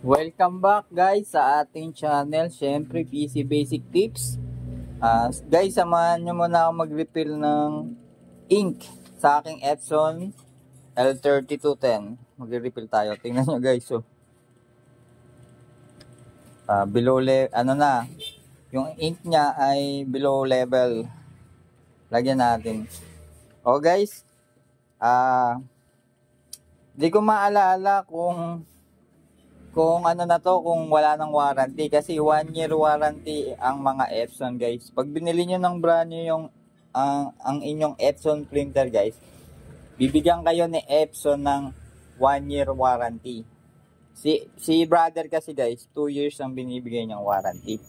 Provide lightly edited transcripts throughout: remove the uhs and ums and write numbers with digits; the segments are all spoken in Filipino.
Welcome back guys sa ating channel, syempre PC Basic Tips. Guys, samahan nyo muna ako mag-refill ng ink sa aking Epson L3210. Mag-refill tayo, tingnan nyo guys. So, yung ink niya ay below level. Lagyan natin. Guys, di ko maalala kung ano na to, kung wala ng warranty, kasi 1 year warranty ang mga Epson guys. Pag binili nyo ng brand new ang inyong Epson printer guys, bibigyan kayo ni Epson ng 1 year warranty. Si brother kasi guys, 2 years ang binibigay niyang warranty.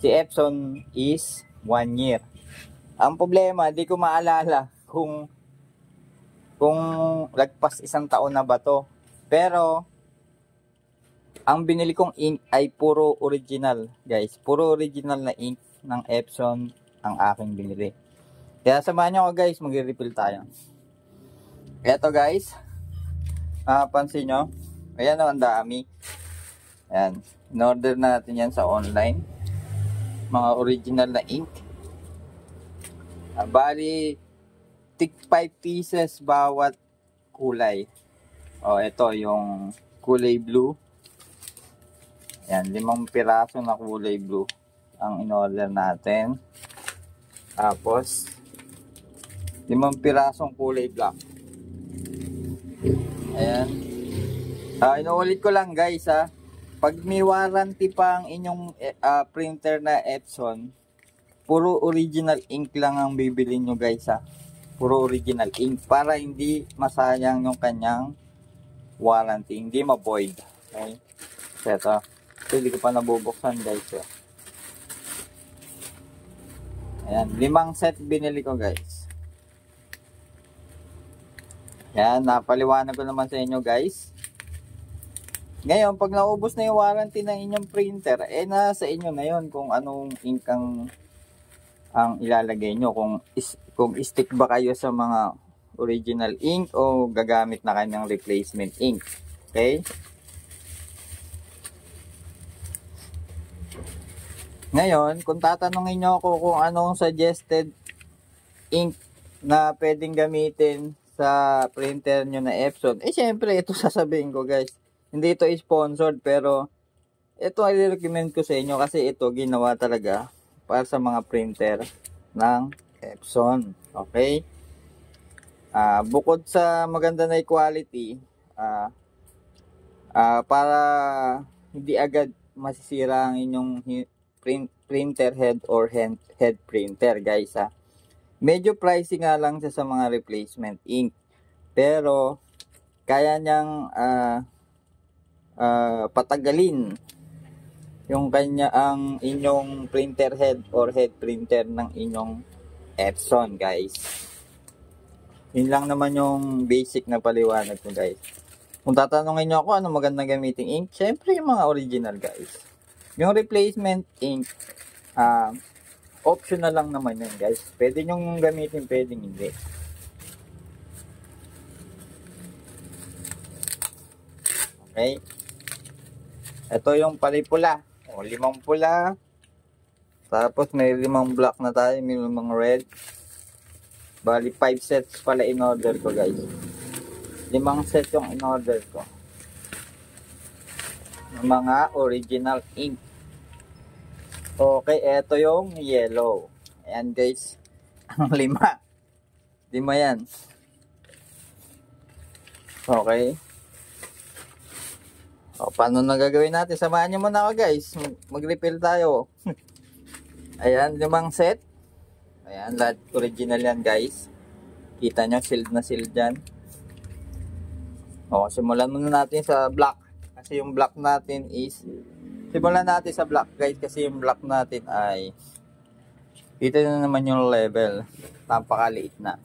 Si Epson is 1 year. Ang problema, di ko maalala kung lagpas 1 taon na ba to. Pero ang binili kong ink ay puro original, guys. Puro original na ink ng Epson ang aking binili. Kaya samahan nyo ako, guys. Mag-refill tayo. Eto, guys. Pansin nyo. Ayan o, ang dami. Ayan. In-order natin yan sa online. Mga original na ink. Bali, tig 5 pieces bawat kulay. Ito yung kulay blue. Yan, 5 piraso na kulay blue ang in-order natin. Tapos, 5 pirasong kulay black. Ayan. Inuulit ko lang guys pag may warranty pa ang inyong printer na Epson, puro original ink lang ang bibili nyo guys Puro original ink para hindi masayang yung kanyang warranty, hindi ma-void. Okay? So, hindi ko pa nabubuksan guys. Ayan, 5 set binili ko guys. Ayan, napaliwanag ko naman sa inyo guys. Ngayon, pag naubos na yung warranty ng inyong printer, nasa inyo na yun kung anong ink ang ilalagay nyo. Kung stick ba kayo sa mga original ink o gagamit na kayo ng replacement ink. Okay? Ngayon, kung tatanungin nyo ako kung anong suggested ink na pwedeng gamitin sa printer nyo na Epson, syempre ito sasabihin ko guys. Hindi ito sponsored, pero ito ay recommend ko sa inyo kasi ito ginawa talaga para sa mga printer ng Epson. Okay? Bukod sa maganda na quality, para hindi agad masisira ang inyong printer head or head printer guys medyo pricey nga lang siya sa mga replacement ink, pero kaya niyang patagalin ang inyong printer head or head printer ng inyong Epson guys. Yun lang naman yung basic na paliwanag ko guys. Kung tatanungin nyo ako ano magandang gamitin ink, syempre yung mga original guys. Yung replacement ink, optional lang naman yun guys. Pwede nyong gamitin, pwedeng hindi. Okay. Ito yung palipula. 5 pula. Tapos may 5 black na tayo, may 5 red. Bali 5 sets pala in order ko guys. 5 sets yung in order ko. Mga original ink. Okay, eto yung yellow. Ayan guys. Ang 5. 5 yan. Okay. Paano na gagawin natin? Samahan nyo muna ako guys. Mag-refill tayo. Ayan, 5 set. Ayan, lahat original yan guys. Kita nyo, sealed na sealed yan. Simulan muna natin sa black. Kasi yung black natin simulan natin sa black guys, kasi yung black natin ay kita na naman yung level, napakaliit na.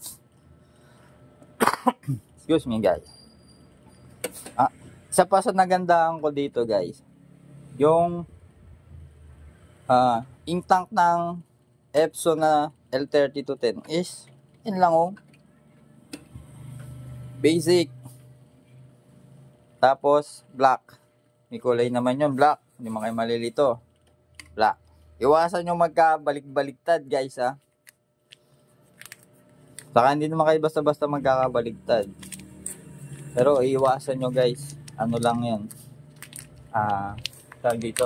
Excuse me guys. Isa pa sa nagandahan ko dito guys, yung ink tank ng Epson na L3210 is yun lang basic, tapos black. May kulay naman yun, black. Hindi mo kayo malilito. Black. Iwasan nyo magkabalik-baliktad, guys, ha. Saka hindi naman kayo basta-basta magkakabaligtad. Pero iwasan nyo, guys. Ano lang yan. Tawag dito.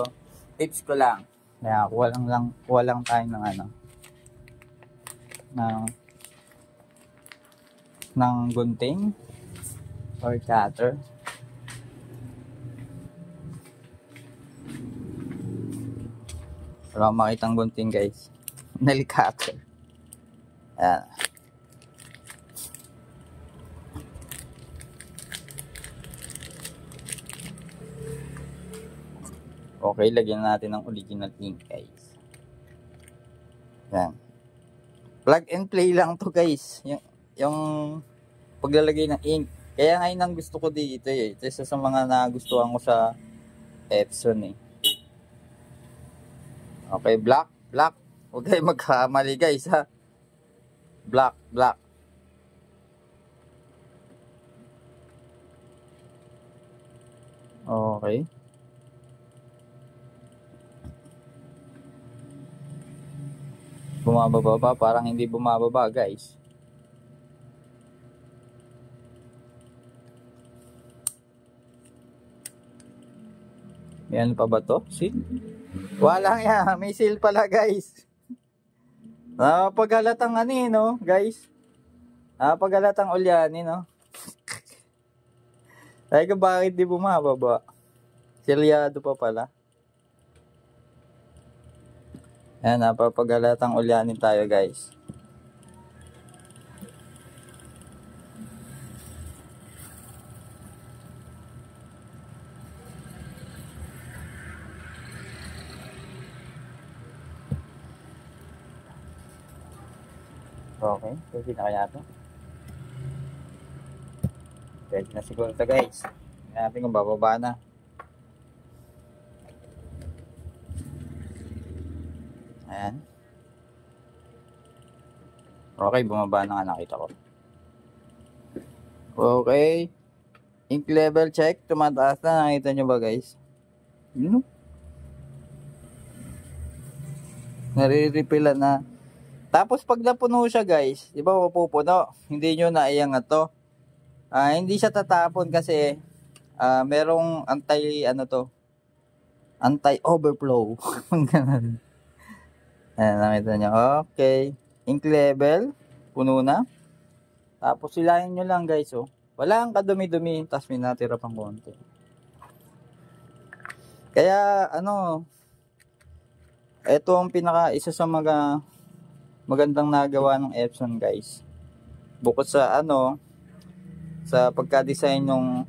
Tips ko lang. Kaya kuha lang tayo ng ano. Ng gunting. Or cutter. Wala akong makitang gunting, guys. Cutter. Ayan. Okay, lagyan natin ng original ink, guys. Yan. Plug and play lang to, guys. Yung paglalagay ng ink. Kaya ngayon ang gusto ko dito eh. Ito isa sa mga nagustuhan ko sa Epson eh. Okay, black. Huwag kayo magkamali, guys, ha. Black. Okay. Bumababa pa, parang hindi bumababa, guys. Yan pa ba to? Seal? Walang yan. May seal pala, guys. Paghalatang ano eh, no, guys. Paghalatang ulyanin, no. Ay ka, bakit di bumababa? Silyado pa pala. Yan, napapaghalatang ulyanin tayo, guys. Okay, pwede na kaya ito. Pwede na siguro ito, guys. Tingnan natin kung bababa na. Ayan. Okay, bumaba na nga, nakita ko. Okay. Ink level check. Tumataas na. Nakita nyo ba, guys? Yun. Nare-refill na. Tapos pag napuno siya, guys, di ba mapupuno? Hindi nyo na iangat to. Hindi siya tatapon kasi merong anti-overflow. Ganun. Ayan, nakita nyo. Okay. Ink level. Puno na. Tapos silahin nyo lang, guys, oh. Wala ang kadumi-dumi. Tapos may natira pang konti. Kaya, ito ang isa sa mga magandang nagawa ng Epson, guys. Bukod sa sa pagka-design ng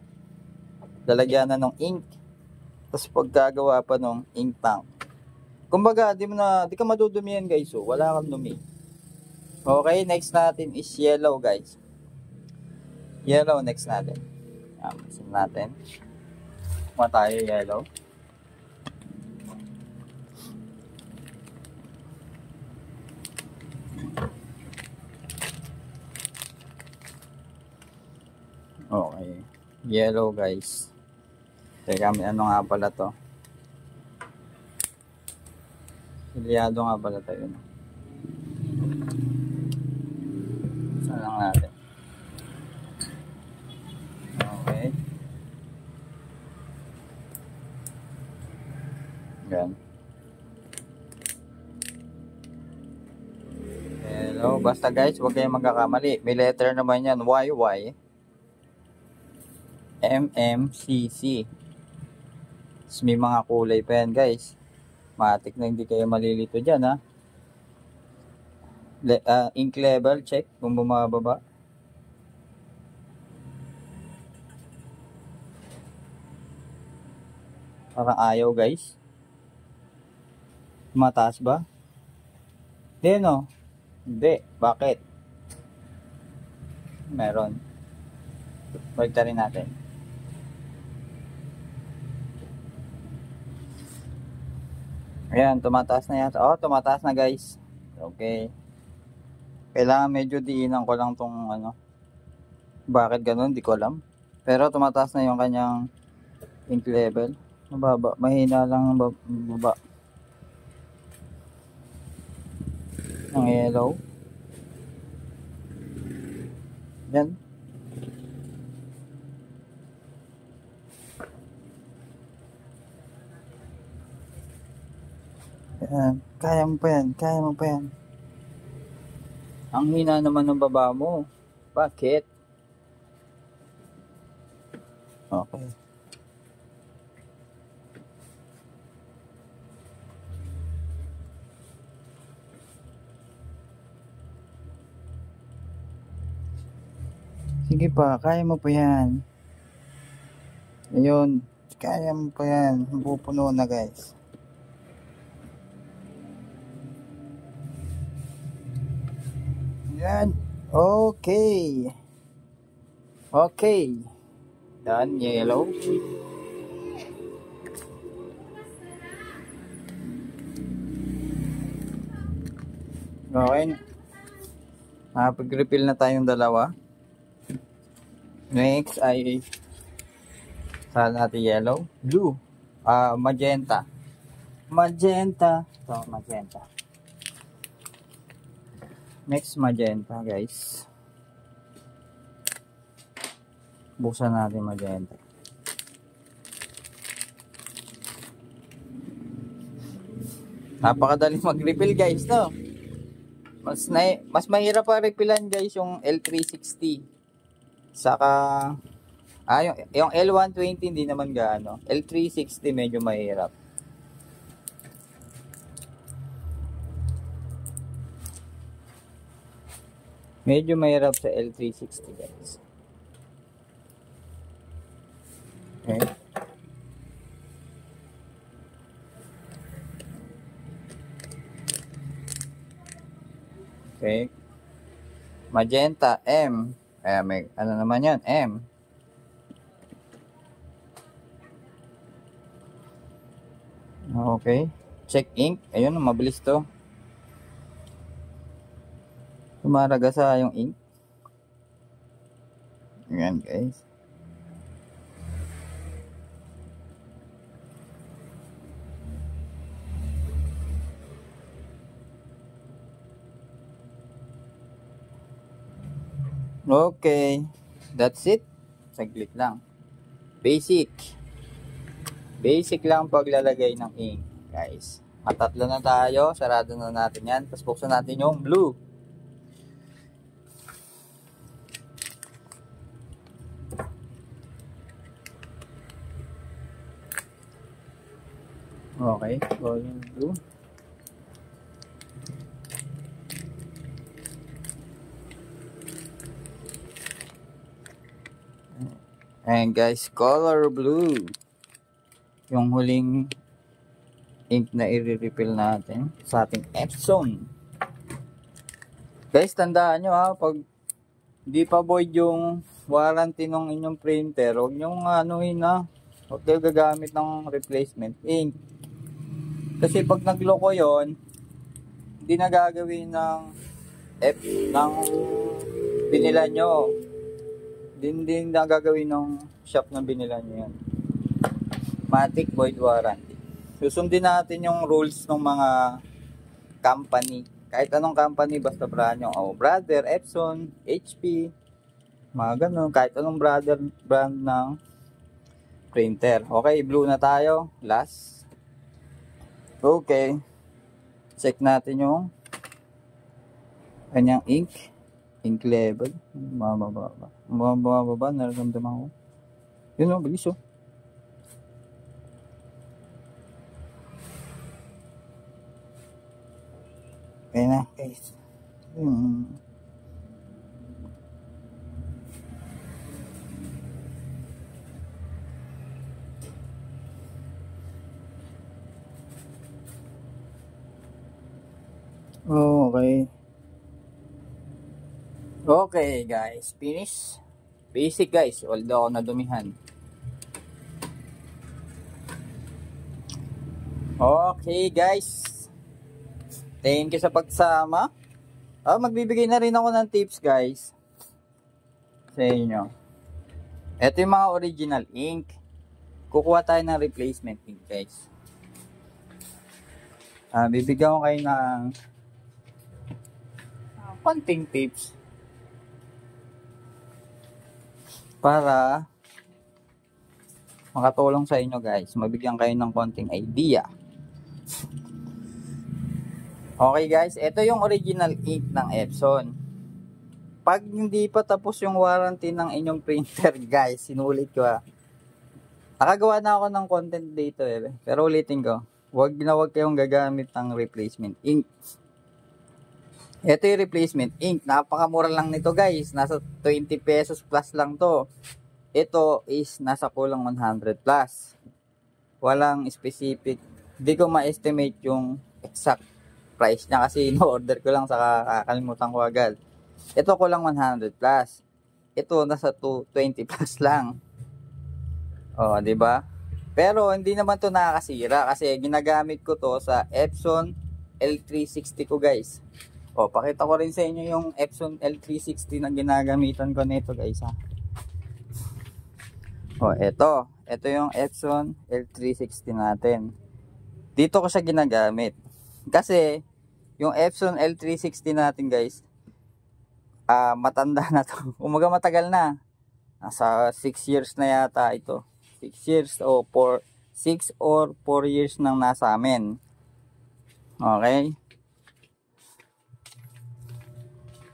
lalagyanan ng ink, tapos pagkagawa pa ng ink tank. Kumbaga, di ka madudumihan, guys. So, wala kang dumi. Okay, next natin is yellow, guys. Yellow next natin. Masin natin. Kuma tayo yellow. Okay. Yellow, guys. Teka, may ano nga pala to. Silyado nga pala tayo. Saan lang natin. Okay. Yan. Hello. Basta, guys, huwag kayong magkakamali. May letter naman yan. YY. MMCC. Tapos may mga kulay pa yan, guys. Matik na hindi kayo malilito dyan, ha. Ink level check kung bumababa. Parang ayaw, guys. Mataas ba? Hindi, no? Hindi. Bakit? Meron. Balik rin natin. Ayan, tumataas na yata. Oh, tumataas na, guys. Okay. Kailangan medyo diinan ko lang tong bakit ganun, di ko alam. Pero tumataas na yung kanyang ink level. Mababa, mahina lang ang baba. Ang yellow. Yan. Yan. Kaya mo pa yan. Kaya mo pa yan. Ang hina naman ng baba mo. Bakit? Okay. Sige pa, kaya mo pa yan. Ayun, kaya mo pa yan. Pupuno na guys. Yan. Okay. Okay. Done, yellow. Okay. Pag-refill na tayong dalawa. Next ay saan natin yellow, blue, magenta. Magenta. Ito, magenta. Next magenta, guys. Buksan natin magenta. Napakadali mag-refill guys, no? Mas mahirap pa refillan guys yung L360. Saka yung L120 hindi naman gaano. L360 medyo mahirap. Medyo mahirap sa L360 guys. Okay. Okay. Magenta M. May ano naman 'yan, M. Okay. Check ink. Ayun, mabilis 'to. Tumaragasa yung ink. Ayan, guys. Okay. That's it. Saglit lang. Basic lang paglalagay ng ink, guys. Matatlo na tayo. Sarado na natin yan. Tapos buksan natin yung blue. Okay. So, yung blue. And guys, color blue. Yung huling ink na i-refill natin sa ating Epson. Guys, tandaan nyo ha, pag di pa void yung warranty ng inyong printer, huwag nyo anuhin na. Huwag kayo gagamit ng replacement ink. Kasi pag nagloko yon, hindi na gagawin ng binila nyo. Hindi na gagawin ng shop na binila nyo yan. Matic void warranty. Susundin natin yung rules ng mga company. Kahit anong company, basta brand nyo. Brother, Epson, HP, mga ganun. Kahit anong brand ng printer. Okay, blue na tayo. Last. Okay. Check natin yung kanyang ink. Ink level. Mababa. Nararamdaman ko. Yun o, bilis o. Okay na, guys. Okay. Okay, guys. Finish. Basic, guys. Although ako nadumihan. Okay, guys. Thank you sa pagsama. Magbibigay na rin ako ng tips, guys, sa inyo. Ito yung mga original ink. kukuha tayo ng replacement ink, guys. Bibigyan ko kayo ng konting tips para makatulong sa inyo, guys. Mabigyan kayo ng konting idea. Okay, guys, ito yung original ink ng Epson. Pag hindi pa tapos yung warranty ng inyong printer, guys, sinulit ko nakagawa na ako ng content dito pero ulitin ko, wag kayong gagamit ng replacement ink. Ito yung replacement ink, napakamura lang nito, guys, nasa 20 pesos plus lang to. Ito is nasa kulang 100 plus. Walang specific, di ko ma-estimate yung exact price niya kasi in-order ko lang, saka kakalimutan ko agad. Ito kulang 100 plus. Ito nasa 20 plus lang. Oh, 'di ba? Pero hindi naman 'to nakakasira kasi ginagamit ko 'to sa Epson L360 ko, guys. Oh, pakita ko rin sa inyo yung Epson L360 na ginagamitan ko nito, guys, ha. Oh, ito yung Epson L360 natin. Dito ko siya ginagamit. Kasi yung Epson L360 natin, guys, matanda na to. Umaga matagal na. Nasa 6 years na yata ito. 6 years o 6 or 4 years nang nasa amin. Okay?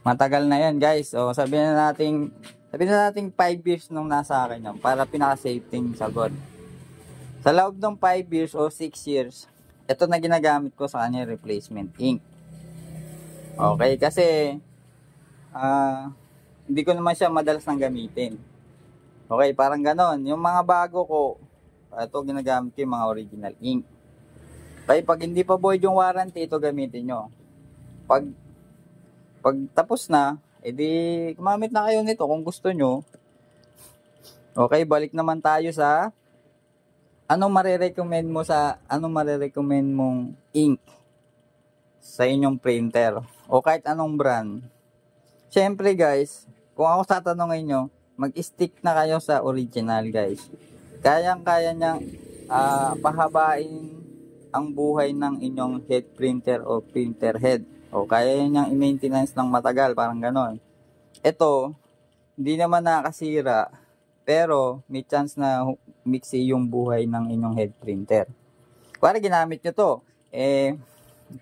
Matagal na yan, guys. O sabihin na natin 5 years nung nasa akin yan para pinaka-safety sagot. Sa loob ng 5 years o 6 years, ito na ginagamit ko sa kanya replacement ink. Okay, kasi hindi ko naman siya madalas nang gamitin. Okay, parang ganon. Yung mga bago ko, ito ginagamit ko yung mga original ink. Okay, pag hindi pa void yung warranty, ito gamitin nyo. Pag tapos na, edi gumamit na kayo nito kung gusto nyo. Okay, balik naman tayo sa anong marerecommend mong ink sa inyong printer o kahit anong brand. Siyempre, guys, kung ako tatanungin nyo, mag-stick na kayo sa original, guys. Kayang-kaya niyang pahabain ang buhay ng inyong head printer o printer head. O kaya niyang i-maintenance ng matagal, parang ganon. Ito, hindi naman nakasira, pero may chance na mixi yung buhay ng inyong head printer. Para ginamit nyo to,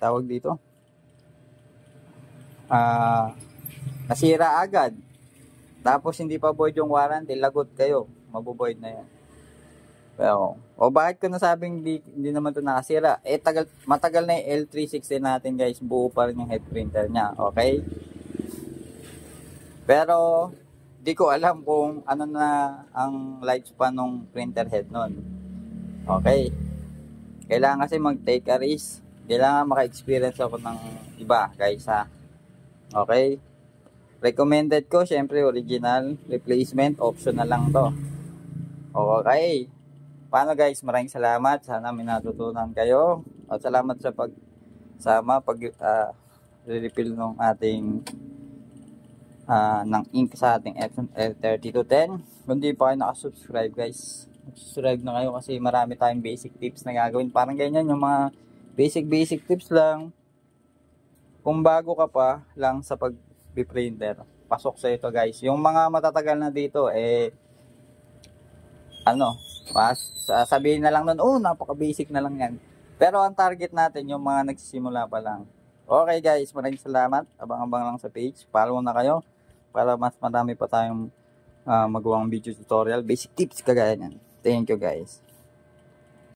tawag dito, nasira agad. Tapos hindi pa void yung warranty, lagot kayo, mabuvoid na yan. Pero, bakit ko nasabing hindi naman to nakasira? Matagal na yung L360 natin, guys. Buo pa rin yung head printer niya, okay? Pero di ko alam kung ano na ang lifespan ng printer head nun. Okay? Kailangan kasi mag-take a risk. Kailangan maka-experience ako ng iba, guys, ha? Okay? Recommended ko, syempre, original. Replacement, option na lang to. Okay? Paano, guys? Maraming salamat. Sana may natutunan kayo. At salamat sa refill ng ating ng ink sa ating Epson L3210. Kung di pa kayo nakasubscribe, guys, subscribe na kayo kasi marami tayong basic tips na gagawin. Parang ganyan, yung mga basic tips lang. Kung bago ka pa lang sa pag-printer, pasok sa ito, guys. Yung mga matatagal na dito, sabihin na lang nun, napaka-basic na lang yan. Pero ang target natin, yung mga nagsisimula pa lang. Okay, guys, maraming salamat. Abang-abang lang sa page. Follow na kayo para mas marami pa tayong magawang video tutorial. Basic tips kagaya yan. Thank you, guys.